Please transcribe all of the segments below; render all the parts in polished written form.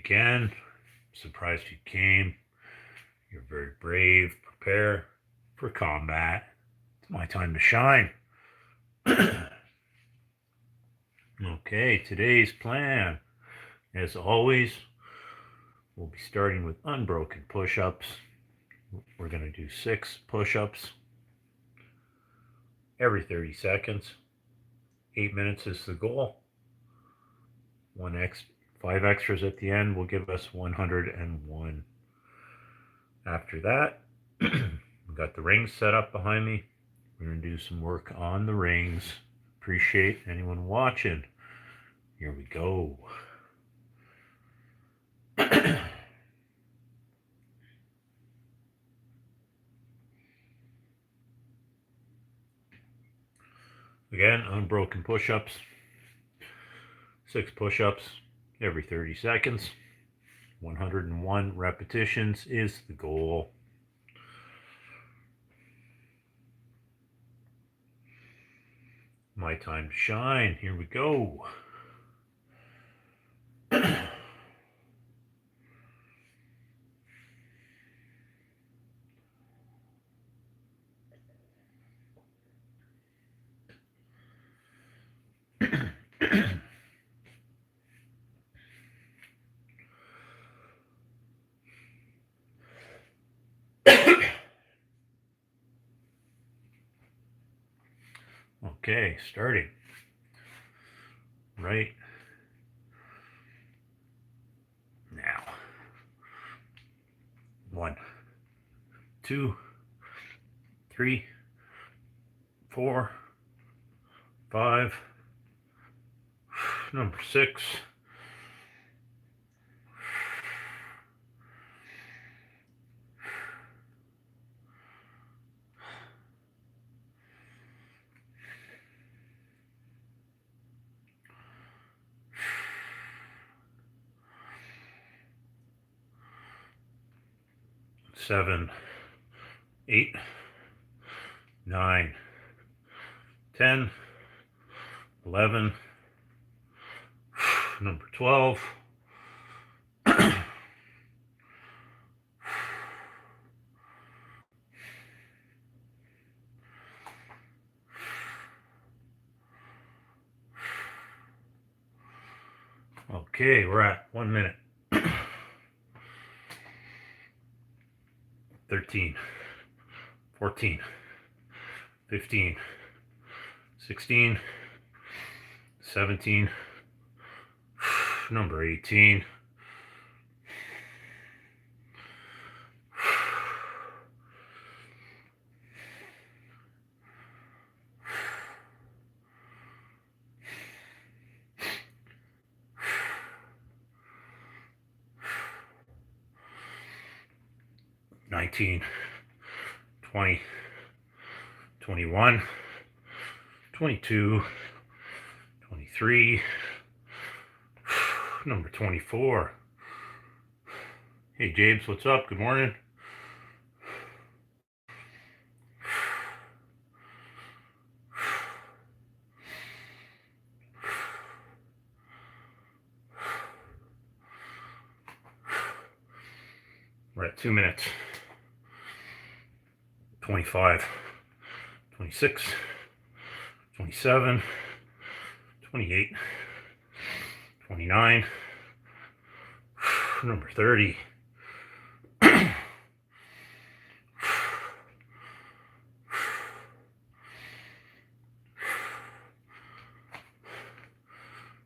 again. Surprised you came. You're very brave. Prepare for combat. It's my time to shine. Okay, today's plan, as always, we'll be starting with unbroken push-ups. We're going to do 6 push-ups every 30 seconds. 8 minutes is the goal. 5 extras at the end will give us 101. After that, we got the rings set up behind me. We're going to do some work on the rings. Appreciate anyone watching. Here we go. Again, unbroken push-ups. 6 push-ups every 30 seconds. 101 repetitions is the goal. My time to shine. Here we go. Okay, starting right now. 1, 2, 3, 4, 5, number 6, 7, 8, 9, 10, 11, number 12, 'Okay, we're at 1 minute. 13, 14, 15, 16, 17, number 18, 19, 20, 21, 22, 23, number 24. Hey James, what's up? Good morning. We're at 2 minutes. 25, 26, 27, 28, 29, number 30,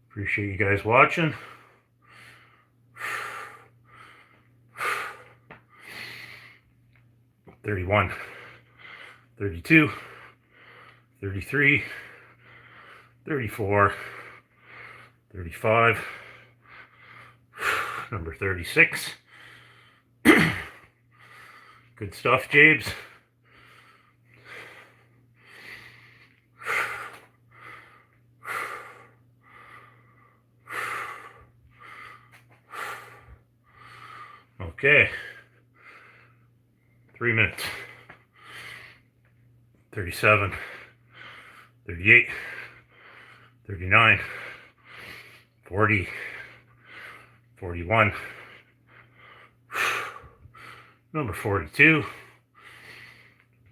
appreciate you guys watching. 31, 32, 33, 34, 35, number 36. Good stuff, Jabes. Okay. 3 minutes. 37, 38, 39, 40, 41. Number 42.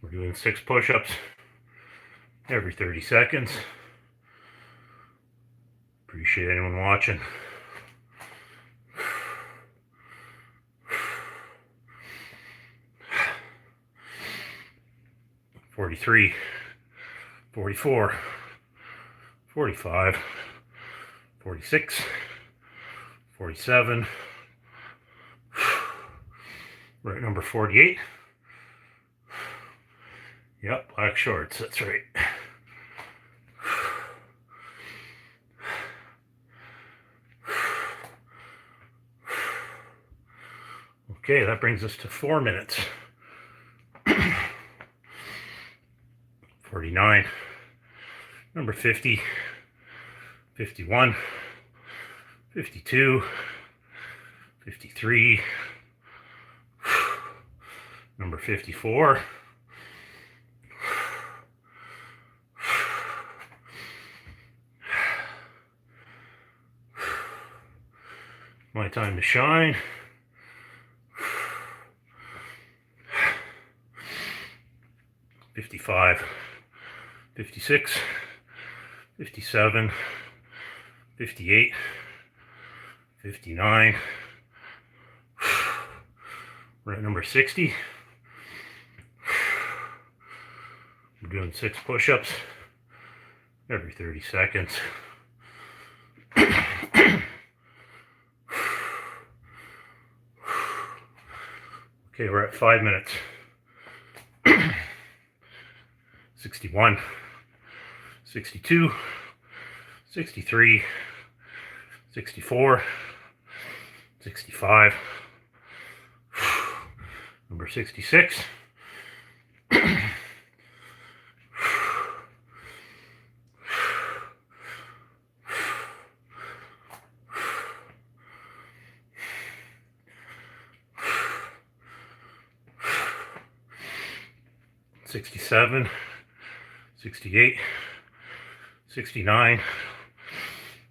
We're doing 6 push-ups every 30 seconds. Appreciate anyone watching. 43, 44, 45, 46, 47. We're at number 48. Yep, black shorts, that's right. Okay, that brings us to 4 minutes. 49, number 50, 51, 52, 53, number 54, my time to shine. 55, 56, 57, 58, 59. We're at number 60. We're doing 6 push-ups every 30 seconds. Okay, we're at 5 minutes. 61, 62, 63, 64, 65, number 66, 67, 68, 69,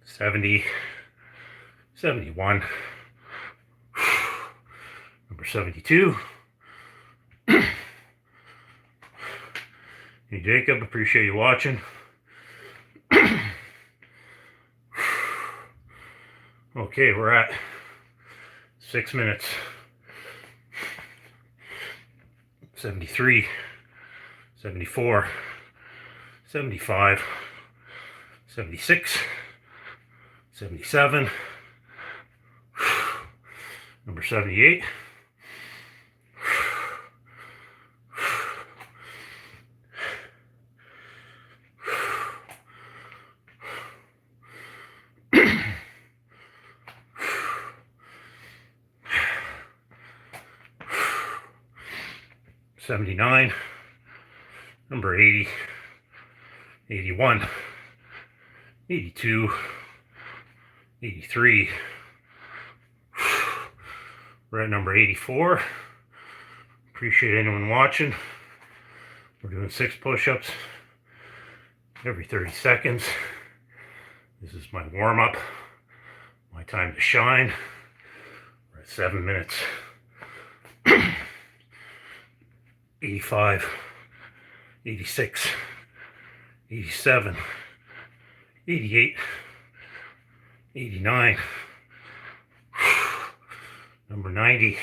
70, 71, number 72. Hey Jacob, appreciate you watching. Okay, we're at 6 minutes. 73, 74, 75, 76, 77, number 78, 79, number 80, 81, 82, 83. We're at number 84. Appreciate anyone watching. We're doing 6 push-ups every 30 seconds. This is my warm-up, my time to shine. We're at 7 minutes. 85, 86, 87, 88, 89, number 90,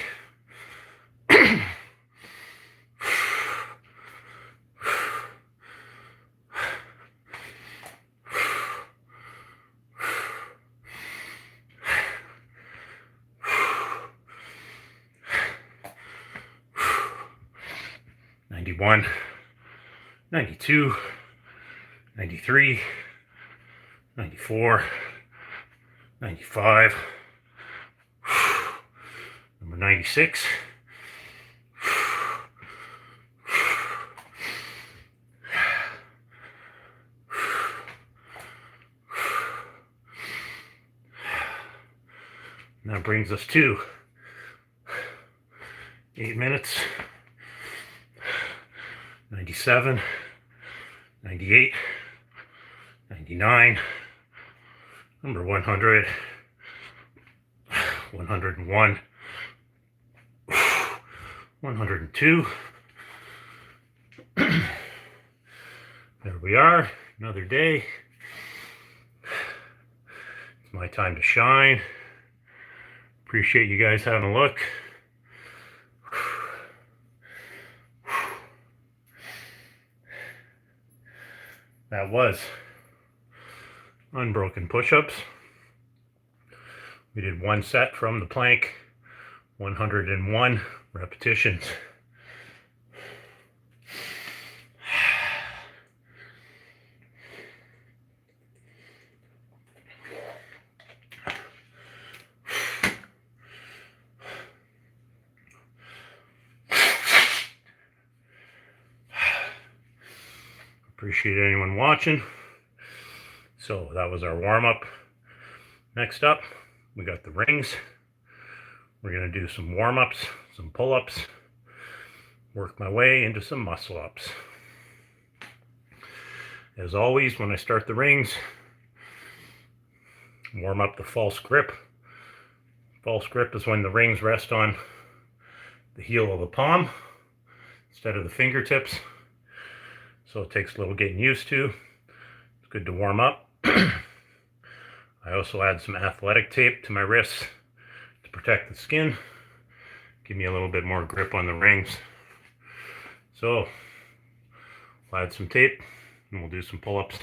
91, 92, 93, 94, 95, number 96, 'And that brings us to 8 minutes. 97, 98, 99, number 100, 101, 102. There we are, another day. It's my time to shine. Appreciate you guys having a look. That was Unbroken push-ups. We did one set from the plank, 101 repetitions. Appreciate anyone watching. So that was our warm-up. Next up, we got the rings. We're going to do some warm-ups, some pull-ups, work my way into some muscle-ups. As always, when I start the rings, warm up the false grip. False grip is when the rings rest on the heel of the palm instead of the fingertips. So it takes a little getting used to. It's good to warm up. I also add some athletic tape to my wrists to protect the skin. Give me a little bit more grip on the rings. So we'll add some tape and we'll do some pull-ups.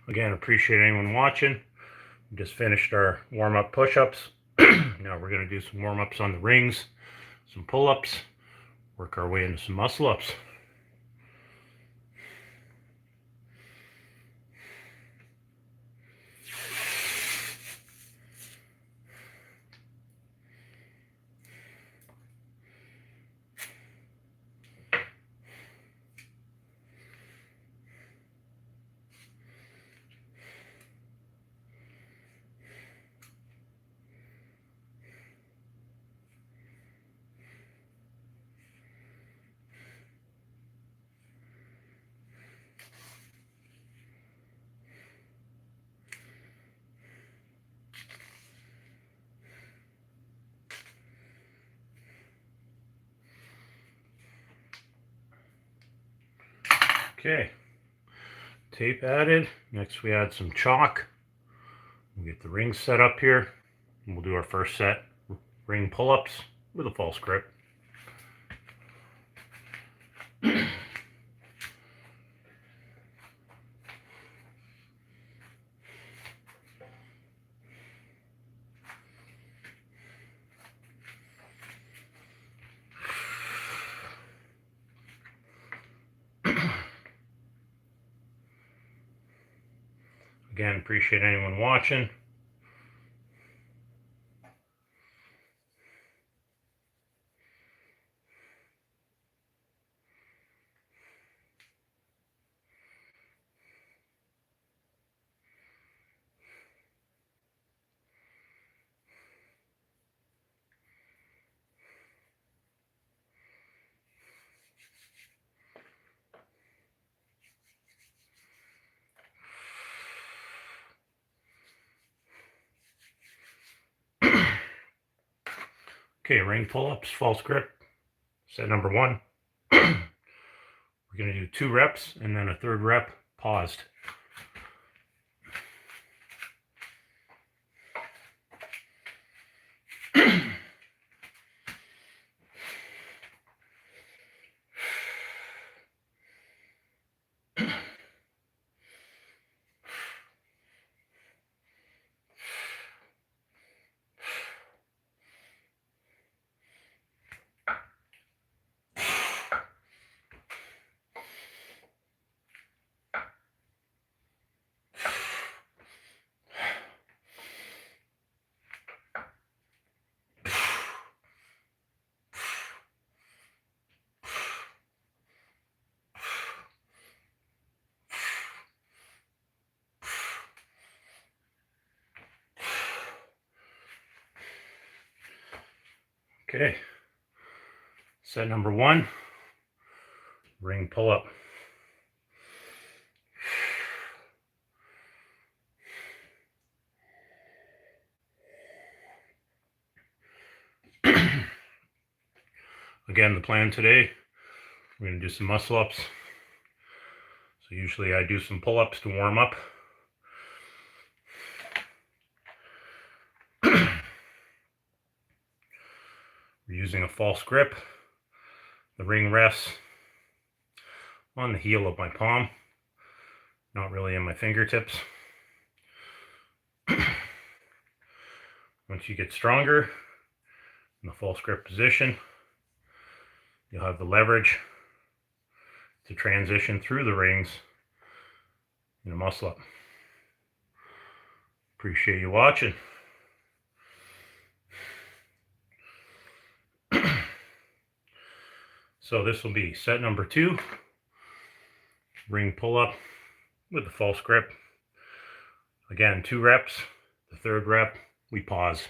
Again, appreciate anyone watching. We just finished our warm-up push-ups. Now we're going to do some warm-ups on the rings, some pull-ups, work our way into some muscle-ups. Okay, tape added. Next we add some chalk. We'll get the rings set up here. And we'll do our first set ring pull-ups with a false grip. Again, appreciate anyone watching. Okay, ring pull-ups, false grip, set number 1. We're going to do 2 reps and then a 3rd rep paused. Okay, set number 1, ring pull up. Again, the plan today, we're going to do some muscle ups. So usually I do some pull ups to warm up. We're using a false grip. The ring rests on the heel of my palm, not really in my fingertips. Once you get stronger in the false grip position, you'll have the leverage to transition through the rings in a muscle up. Appreciate you watching. So this will be set number 2, ring pull up with the false grip. Again, 2 reps. The 3rd rep, we pause.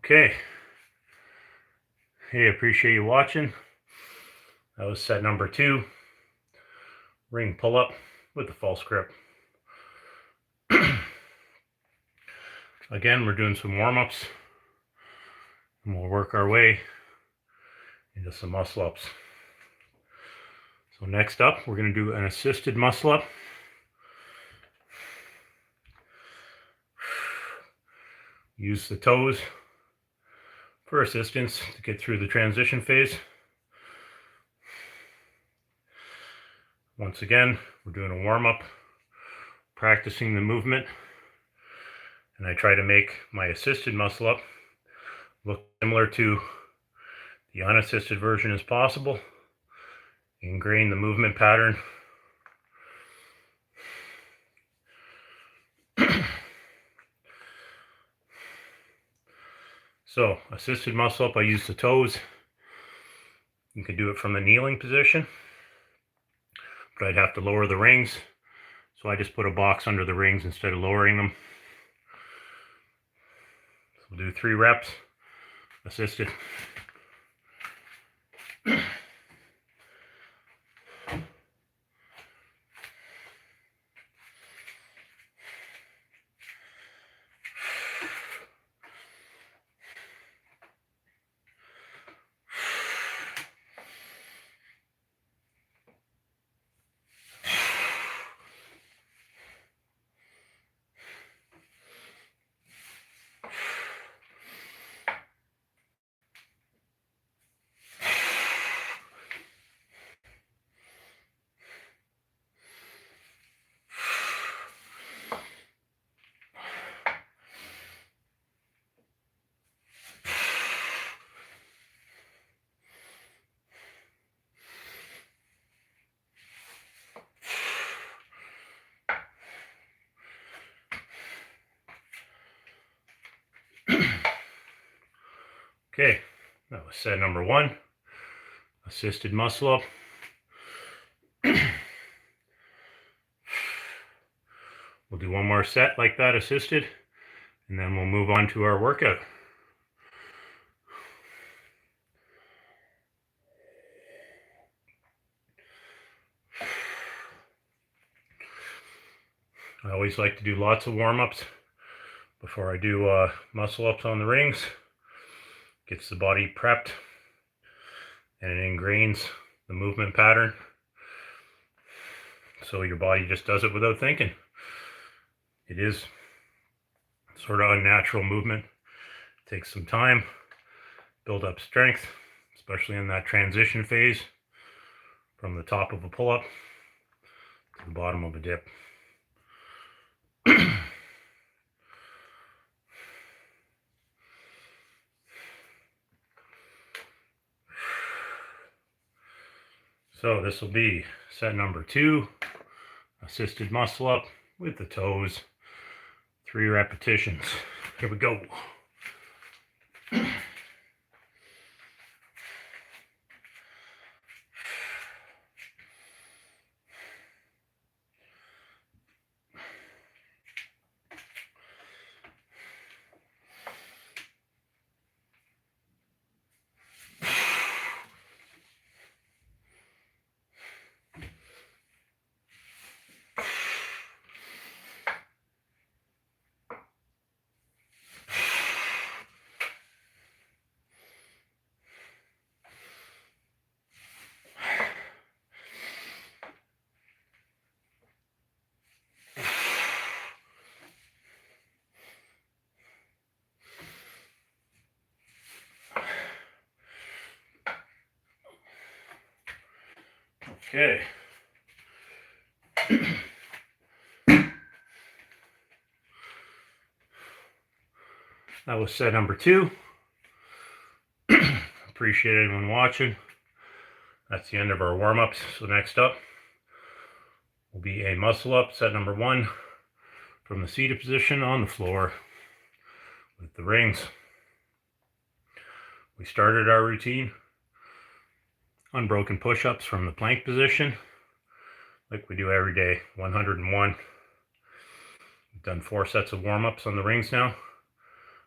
Okay. Hey, appreciate you watching. That was set number 2, ring pull up with the false grip. Again, we're doing some warm-ups, and we'll work our way into some muscle ups. So next up, we're going to do an assisted muscle up. Use the toes for assistance to get through the transition phase. Once again, we're doing a warm-up, practicing the movement, and I try to make my assisted muscle up look similar to the unassisted version as possible. Ingrain the movement pattern. So, assisted muscle up, I use the toes. You can do it from the kneeling position, but I'd have to lower the rings. So I just put a box under the rings instead of lowering them. So we'll do 3 reps, assisted. Okay, that was set number 1, assisted muscle up. We'll do 1 more set like that, assisted, and then we'll move on to our workout. I always like to do lots of warm-ups before I do muscle ups on the rings. Gets the body prepped and it ingrains the movement pattern. So your body just does it without thinking. It is sort of unnatural movement. It takes some time, build up strength, especially in that transition phase from the top of a pull-up to the bottom of a dip. So this will be set number 2, assisted muscle up with the toes, 3 repetitions. Here we go. Okay. That was set number 2. Appreciate everyone watching. That's the end of our warm-ups. So next up will be a muscle up, set number 1, from the seated position on the floor with the rings. We started our routine, unbroken push-ups from the plank position, like we do every day, 101. We've done 4 sets of warm-ups on the rings now.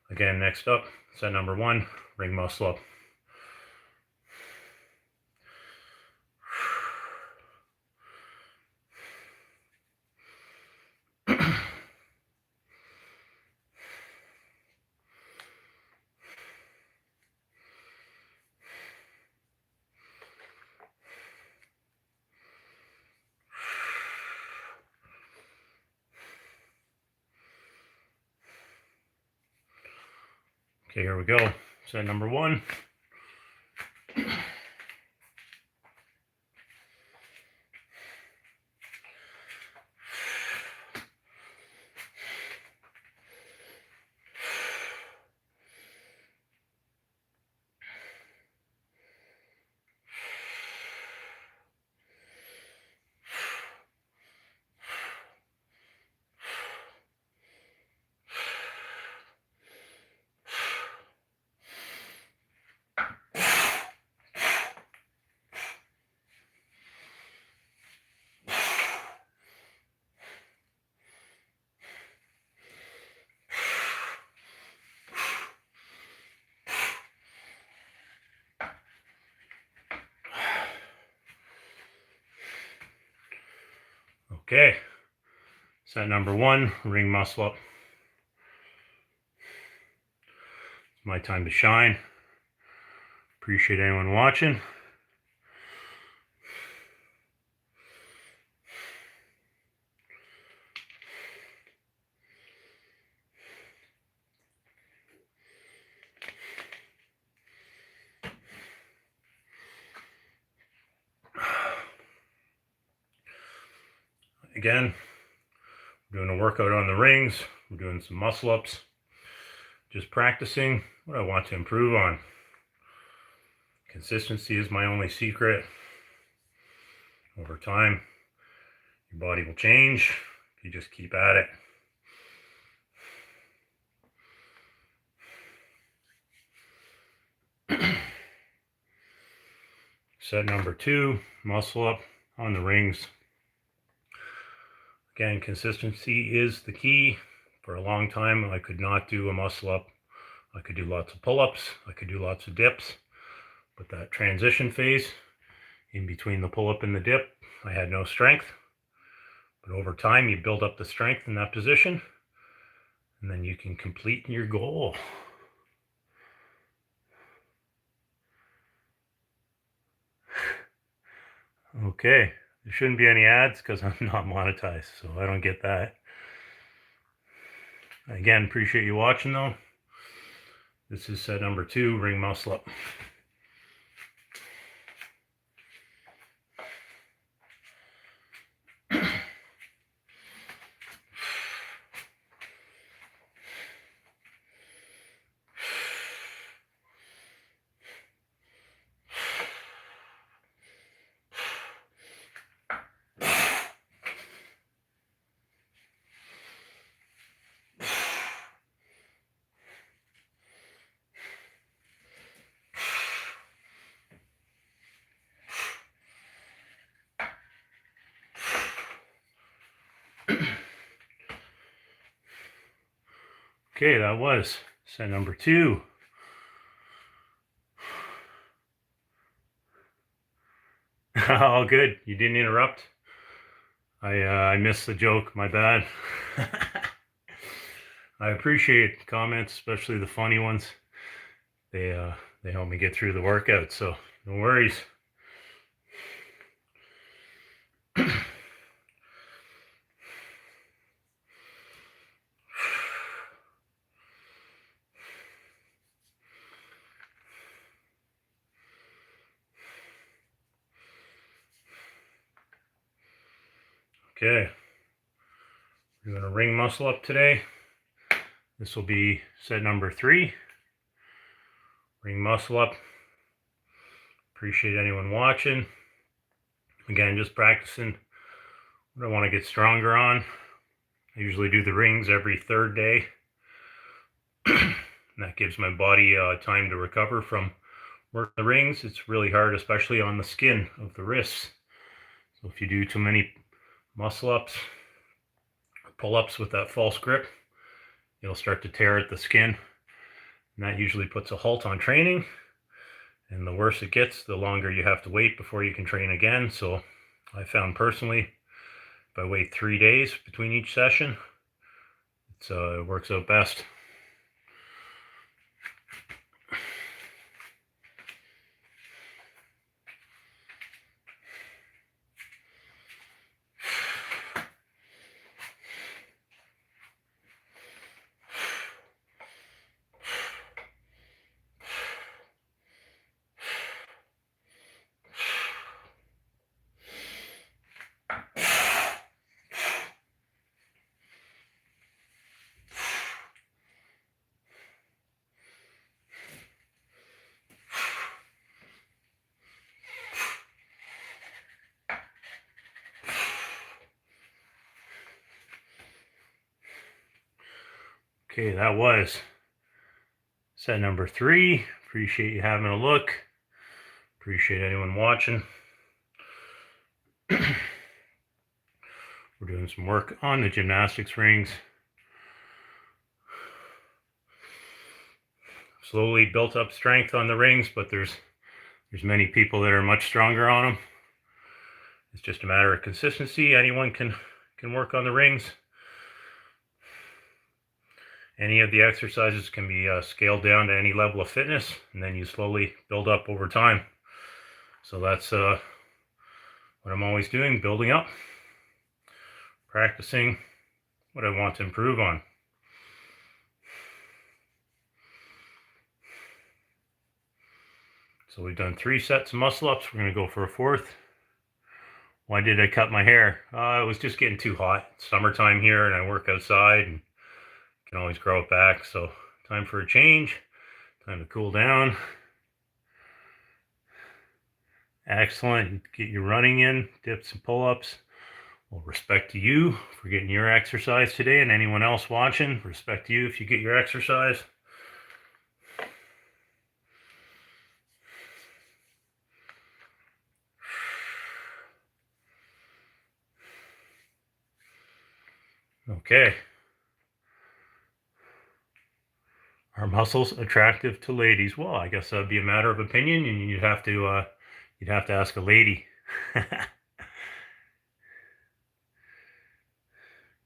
Again, next up, set number 1, ring muscle up. Okay, here we go. Set number 1. Okay, set number 1, ring muscle up. It's my time to shine. Appreciate anyone watching. Again, we're doing a workout on the rings. We're doing some muscle ups. Just practicing what I want to improve on. Consistency is my only secret. Over time, your body will change if you just keep at it. Set number 2, muscle up on the rings. Again, consistency is the key. For a long time, I could not do a muscle up. I could do lots of pull-ups. I could do lots of dips. But that transition phase, in between the pull-up and the dip, I had no strength. But over time, you build up the strength in that position, and then you can complete your goal. Okay, There shouldn't be any ads because I'm not monetized, so I don't get that. Again, appreciate you watching though. This is set number 2, ring muscle up. Okay, that was set number 2. All good. You didn't interrupt. I missed the joke. My bad. I appreciate comments, especially the funny ones. They help me get through the workout, so no worries. Okay, we're going to ring muscle up today. This will be set number 3. Ring muscle up. Appreciate anyone watching. Again, just practicing what I want to get stronger on. I usually do the rings every 3rd day. And that gives my body time to recover from working the rings. It's really hard, especially on the skin of the wrists. So if you do too many muscle ups or pull ups with that false grip, you'll start to tear at the skin. And that usually puts a halt on training. And the worse it gets, the longer you have to wait before you can train again. So I found personally, if I wait 3 days between each session, it works out best. Okay, that was set number 3. Appreciate you having a look. Appreciate anyone watching. We're doing some work on the gymnastics rings. Slowly built up strength on the rings, but there's many people that are much stronger on them. It's just a matter of consistency. Anyone can work on the rings. Any of the exercises can be scaled down to any level of fitness, and then you slowly build up over time. So that's what I'm always doing, building up, practicing what I want to improve on. So we've done 3 sets of muscle ups. We're going to go for a 4th. Why did I cut my hair? It was just getting too hot. It's summertime here, and I work outside and can always grow it back. So time for a change. Time to cool down. Excellent. Get your running in, dips and pull-ups. Well, respect to you for getting your exercise today, and anyone else watching, respect to you if you get your exercise. Okay. Are muscles attractive to ladies? Well, I guess that would be a matter of opinion, and you'd have to ask a lady.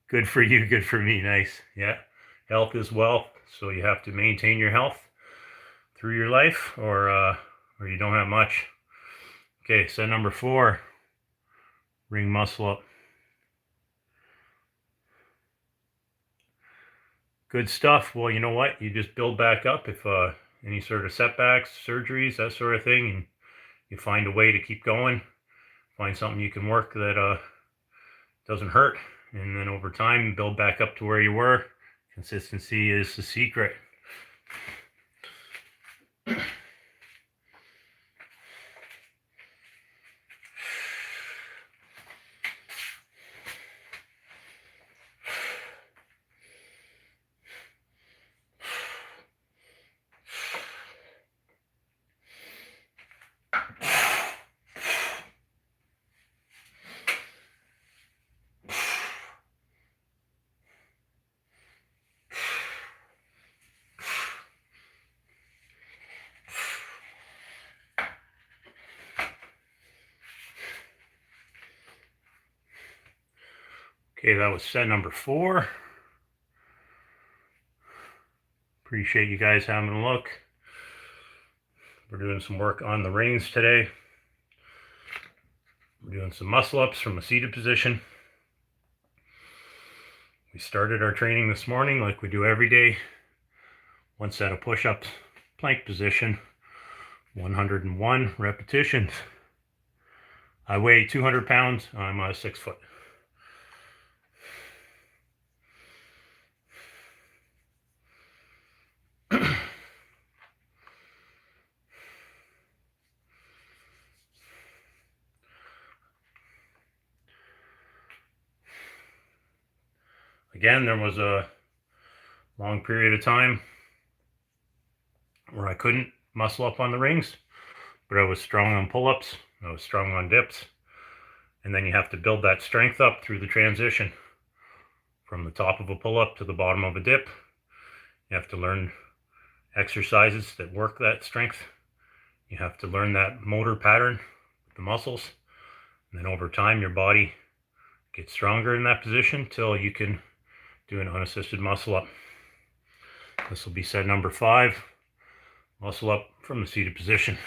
Good for you, good for me. Nice. Yeah. Health is wealth, so you have to maintain your health through your life, or you don't have much. Okay, set number 4. ring muscle up. Good stuff. Well, you know what? You just build back up if any sort of setbacks, surgeries, that sort of thing, and you find a way to keep going. Find something you can work that doesn't hurt, and then over time build back up to where you were. Consistency is the secret. Okay, that was set number 4. Appreciate you guys having a look. We're doing some work on the rings today. We're doing some muscle ups from a seated position. We started our training this morning like we do every day. 1 set of push-ups, plank position, 101 repetitions. I weigh 200 pounds. I'm 6 foot. Again, there was a long period of time where I couldn't muscle up on the rings, but I was strong on pull-ups, I was strong on dips, and then you have to build that strength up through the transition from the top of a pull-up to the bottom of a dip. You have to learn exercises that work that strength. You have to learn that motor pattern with the muscles, and then over time your body gets stronger in that position till you can do an unassisted muscle up. This will be set number 5, muscle up from the seated position.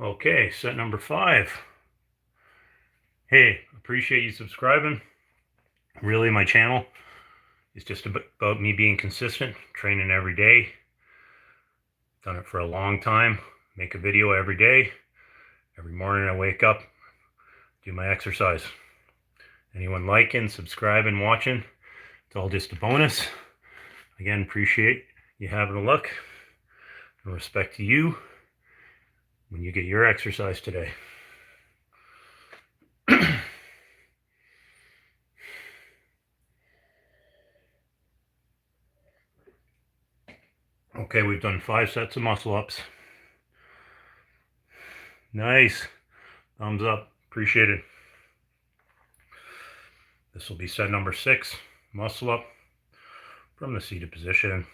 Okay, set number 5. Hey, appreciate you subscribing. Really, my channel is just about me being consistent, training every day. Done it for a long time. Make a video every day. Every morning I wake up, do my exercise. Anyone liking, subscribing, watching, it's all just a bonus. Again, appreciate you having a look. And respect to you when you get your exercise today. Okay, we've done 5 sets of muscle ups. Nice. Thumbs up. Appreciate it. This will be set number 6, muscle up from the seated position.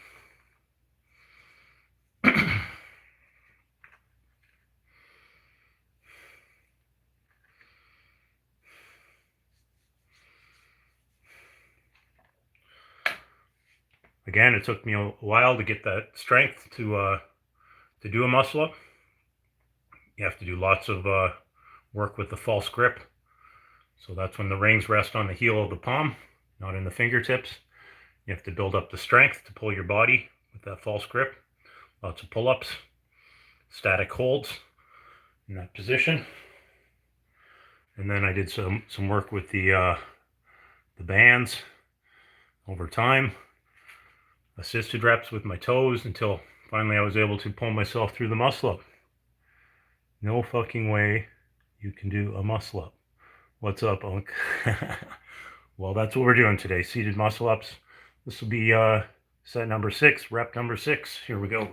Again, it took me a while to get that strength to do a muscle up. You have to do lots of work with the false grip. So that's when the rings rest on the heel of the palm, not in the fingertips. You have to build up the strength to pull your body with that false grip. Lots of pull-ups, static holds in that position. And then I did some work with the bands over time. Assisted reps with my toes until finally I was able to pull myself through the muscle up. No fucking way you can do a muscle up. What's up, Unc? Well, that's what we're doing today. Seated muscle ups. This will be Set number 6, rep number 6. Here we go.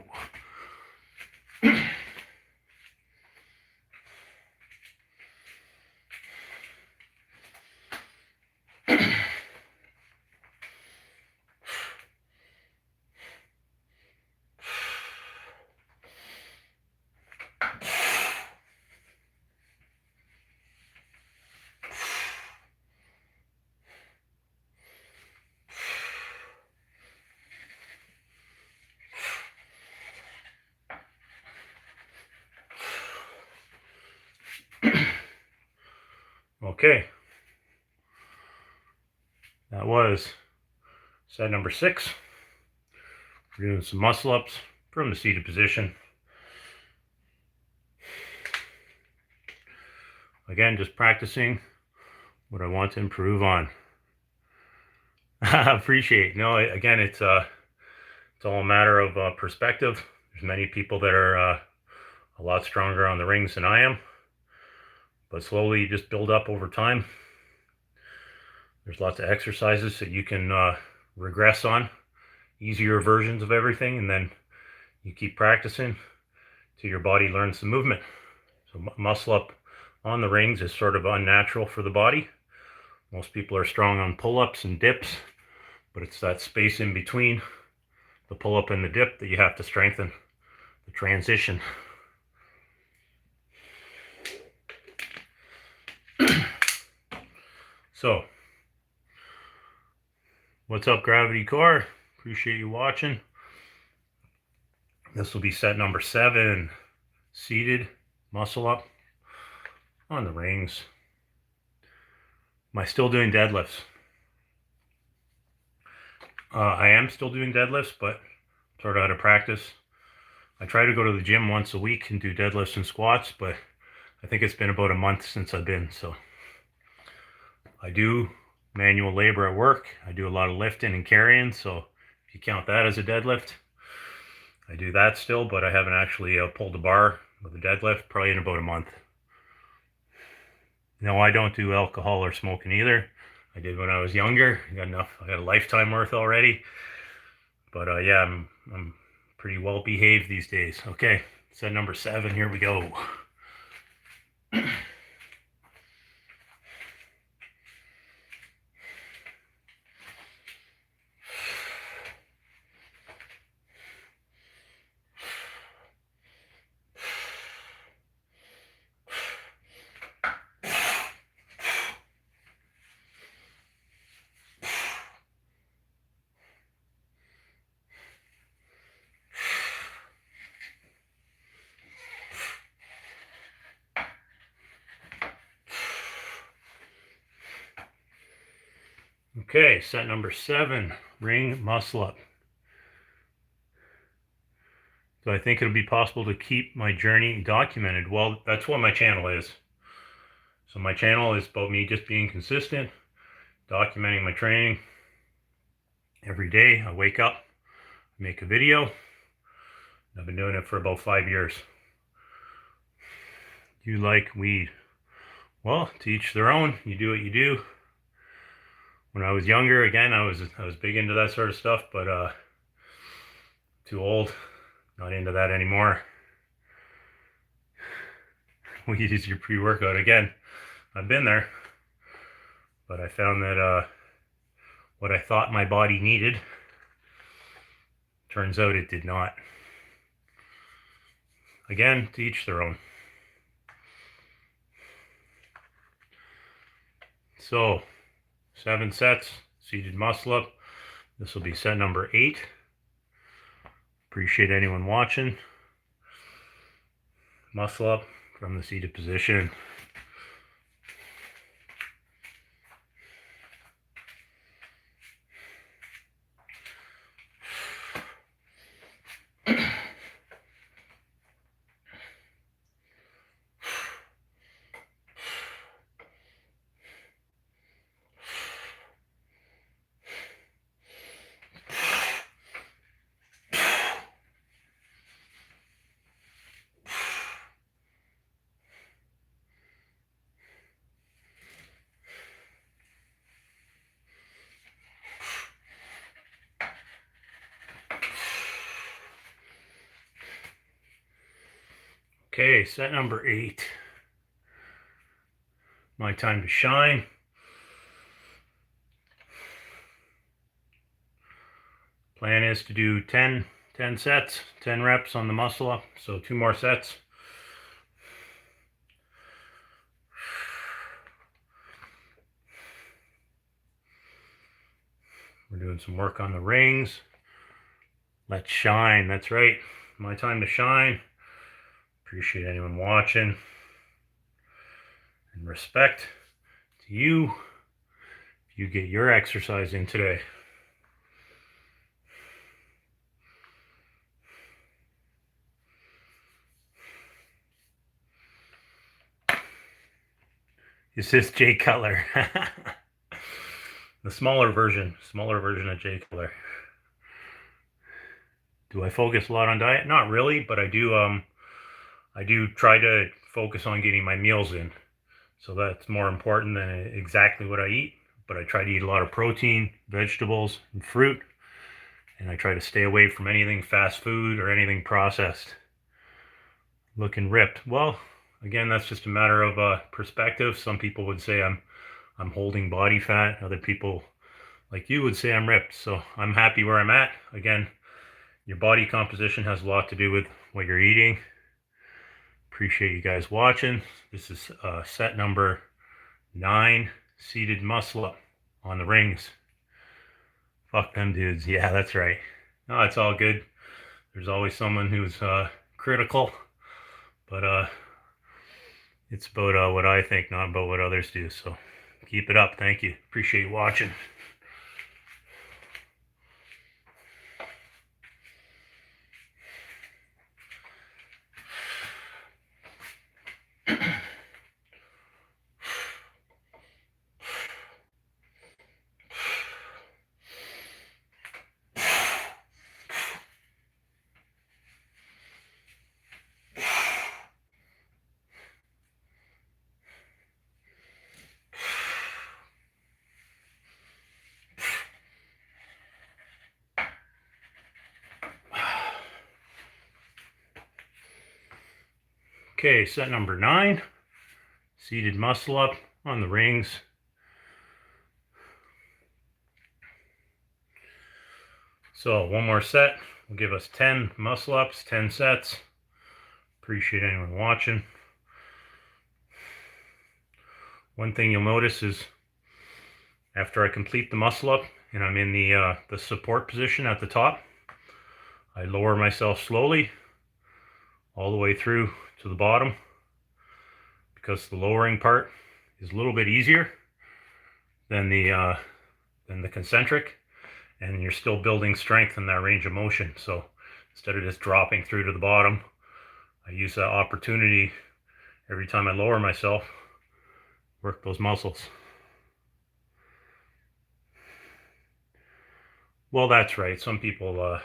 Okay, that was set number 6. We're doing some muscle ups from the seated position. Again, just practicing what I want to improve on. Appreciate. No, again, it's all a matter of perspective. There's many people that are a lot stronger on the rings than I am, but slowly you just build up over time. There's lots of exercises that you can regress on, easier versions of everything, and then you keep practicing till your body learns the movement. So muscle up on the rings is sort of unnatural for the body. Most people are strong on pull-ups and dips, but it's that space in between the pull-up and the dip that you have to strengthen, the transition. So, what's up, Gravity Core? Appreciate you watching. This will be set number 7, seated muscle up on the rings. Am I still doing deadlifts? I am still doing deadlifts, but sort of out of practice. I try to go to the gym once a week and do deadlifts and squats, but I think it's been about a month since I've been. So I do manual labor at work. I do a lot of lifting and carrying. So if you count that as a deadlift, I do that still, but I haven't actually pulled a bar with a deadlift probably in about a month. No, I don't do alcohol or smoking either. I did when I was younger. I got enough. I got a lifetime worth already. But yeah, I'm pretty well behaved these days. Okay, set number 7. Here we go. Okay, set number 7, ring muscle up. Do I think it'll be possible to keep my journey documented? Well, that's what my channel is. So my channel is about me just being consistent, documenting my training. Every day I wake up, make a video. I've been doing it for about 5 years. You like weed? Well, to each their own. You do what you do. When I was younger, again, I was big into that sort of stuff, but too old, not into that anymore. Weed is your pre-workout. Again, I've been there, but I found that what I thought my body needed, turns out it did not. Again, to each their own. So, 7 sets, seated muscle up. This will be set number 8. Appreciate anyone watching. Muscle up from the seated position. Okay, set number 8. My time to shine. Plan is to do 10 sets, 10 reps on the muscle up, so 2 more sets. We're doing some work on the rings. Let's shine, that's right. My time to shine. Appreciate anyone watching. And respect to you if you get your exercise in today. Is this Jay Cutler? The smaller version of Jay Cutler. Do I focus a lot on diet? Not really, but I do try to focus on getting my meals in. So that's more important than exactly what I eat. But I try to eat a lot of protein, vegetables, and fruit. And I try to stay away from anything fast food or anything processed. Looking ripped. Well, again, that's just a matter of perspective. Some people would say I'm holding body fat. Other people like you would say I'm ripped. So I'm happy where I'm at. Again, your body composition has a lot to do with what you're eating. Appreciate you guys watching. This is set number 9, seated muscle up on the rings. Fuck them dudes. Yeah, that's right. No, it's all good. There's always someone who's critical, but it's about what I think, not about what others do. So keep it up. Thank you. Appreciate you watching. Okay, set number 9, seated muscle up on the rings. So one more set will give us 10 muscle ups, 10 sets. Appreciate anyone watching. One thing you'll notice is after I complete the muscle up and I'm in the support position at the top, I lower myself slowly all the way through to the bottom, because the lowering part is a little bit easier than the concentric, and you're still building strength in that range of motion. So instead of just dropping through to the bottom, I use that opportunity every time I lower myself, work those muscles. Well, that's right. Some people,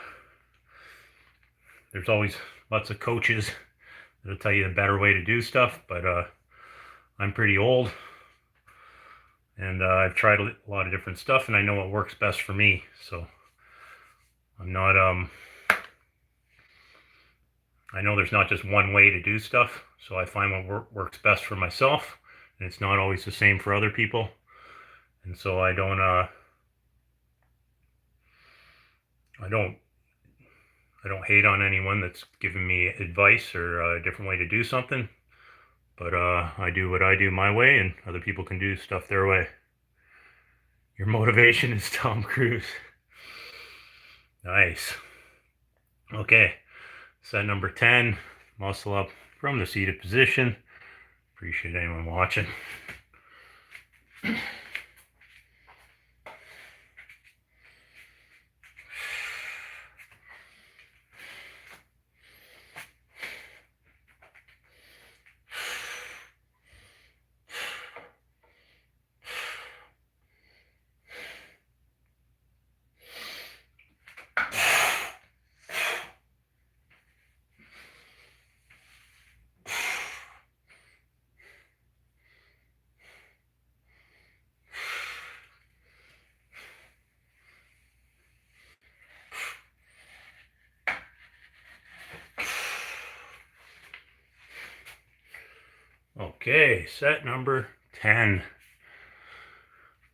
there's always lots of coaches that'll tell you the better way to do stuff, but I'm pretty old, and I've tried a lot of different stuff, and I know what works best for me. So I'm not, I know there's not just one way to do stuff, so I find what works best for myself, and it's not always the same for other people. And so I don't hate on anyone that's giving me advice or a different way to do something, but I do what I do my way, and other people can do stuff their way. Your motivation is Tom Cruise. Nice. Okay, set number 10, muscle up from the seated position. Appreciate anyone watching. Okay, set number 10.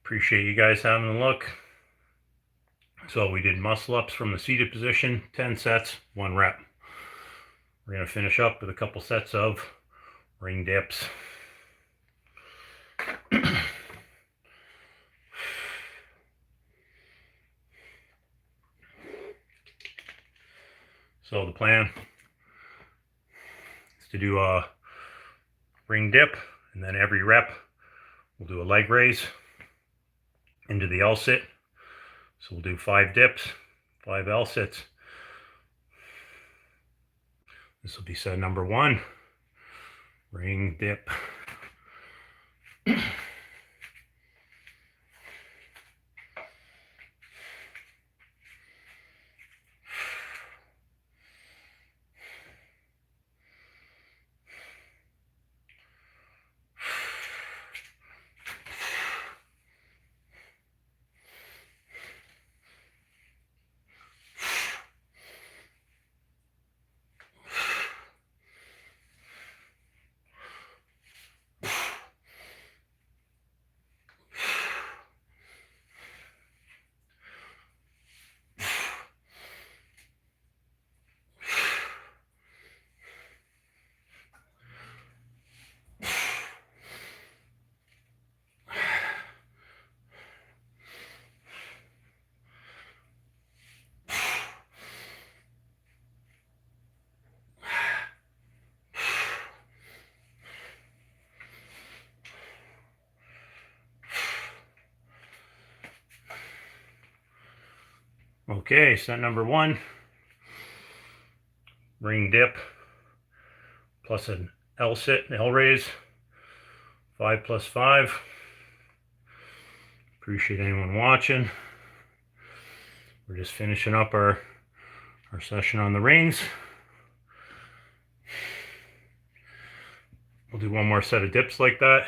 Appreciate you guys having a look. So we did muscle ups from the seated position, 10 sets, 1 rep. We're going to finish up with a couple sets of ring dips. So the plan is to do a ring dip, and then every rep we'll do a leg raise into the L sit. So we'll do 5 dips, 5 L sits. This will be set number 1, ring dip. Okay, set number 1, ring dip plus an L sit, L raise, 5 plus 5. Appreciate anyone watching. We're just finishing up our session on the rings. We'll do one more set of dips like that,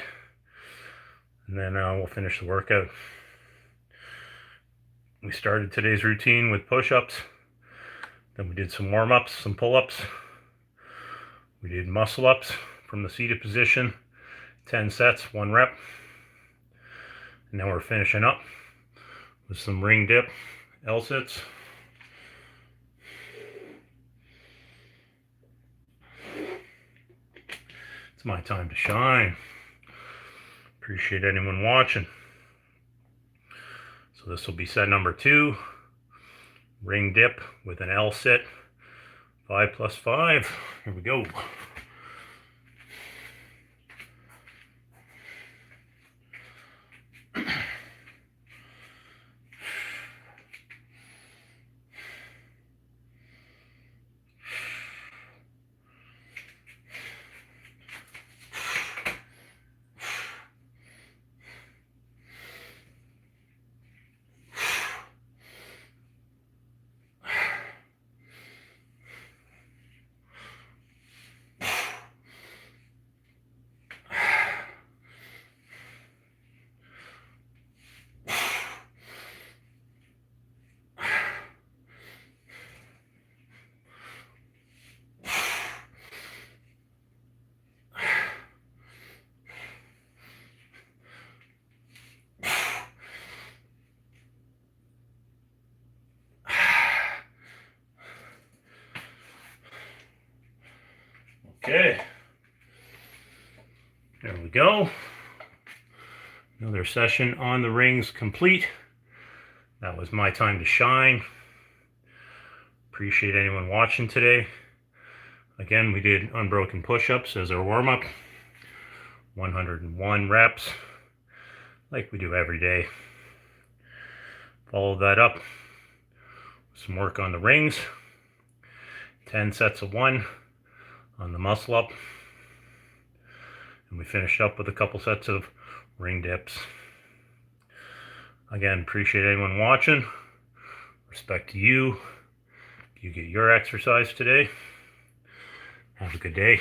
and then we'll finish the workout. We started today's routine with push-ups, then we did some warm-ups, some pull-ups. We did muscle-ups from the seated position, 10 sets, 1 rep. And now we're finishing up with some ring dip L sits. It's my time to shine. Appreciate anyone watching. So this will be set number 2, ring dip with an L sit, 5 plus 5. Here we go. Okay, there we go. Another session on the rings complete. That was my time to shine. Appreciate anyone watching today. Again, we did unbroken push-ups as our warm-up. 101 reps, like we do every day. Follow that up with some work on the rings. 10 sets of 1 on the muscle up, and we finished up with a couple sets of ring dips. Again, appreciate anyone watching. Respect to you. You get your exercise today. Have a good day.